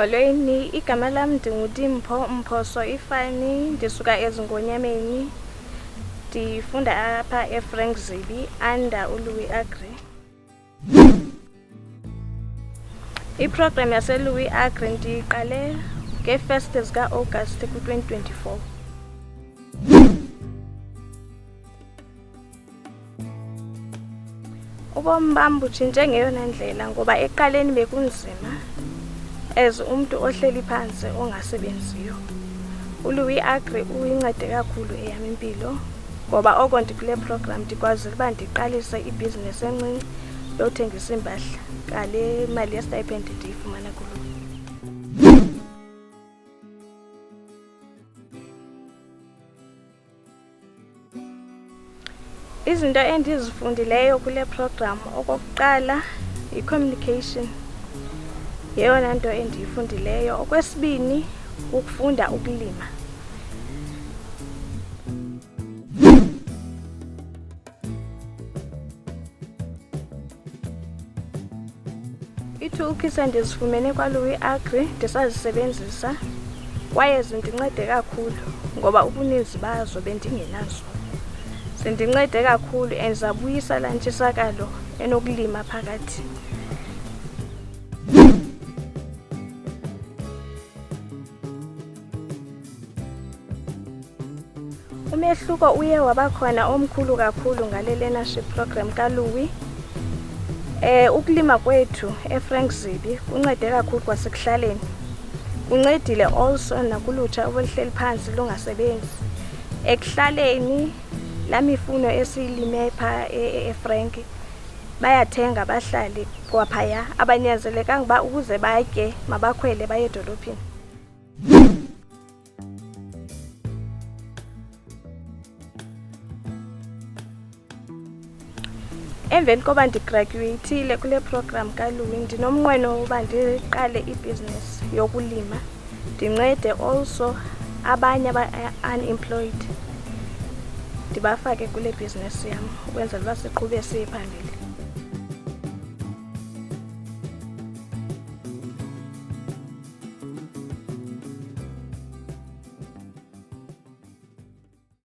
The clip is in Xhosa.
Molweni, igama lam ndinguDimpho Mphoso Ifani, ndisuka eZingonyameni. Ndifunda apha eFrank Zibi under uLouis Agri. Iprogram yaseLouis Agri ndiyiqale ngee-1 zika-August ku-2024. Ubomi bam butshintshe ngeyona ndlela ngoba ekuqaleni bekunzima as umntu ohleli phansi ongasebenziyo. uLouis Agri uyincede kakhulu eyam impilo ngoba oko ndikule program ndikwazile uba ndiqalise ibhizinesi encinci yothengisa iimpahla ngale mali yestipend ndiyifumana kulo. Izinto endizifundileyo kule program, okokuqala yi-communication, yeyona nto endiyifundileyo. Okwesibini, ukufunda ukulima. Ii-toolkits endizifumene kwaLouis Agri ndisazisebenzisa kwaye zindincede kakhulu ngoba ubuninzi bazo bendingenazo. Zindincede kakhulu and zabuyisa laa ntshisakalo enokulima phakathi. Umehluko uye wabakhona omkhulu kakhulu ngale learnership program kaLouis. Ukulima kwethu eFrank Zibi kuncede kakhulu kwasekuhlaleni. Kuncedile also nakulutsha oluhleli phantsi lungasebenzi. Ekuhlaleni laa mifuno esiyilime phaa eFrank bayathenga bahlale kwaphaya, abanyanzelekanga uba ukuze batye mabakhwele baye edolophini. Emveni koba ndigradyuweyithile kule program kaLouis, ndinomnqweno woba ndiqale ibhizinesi yokulima, ndincede also abanye aba-unemployed, ndibafake kule bhizinesi yam ukwenzela uba siqhube siye phambili.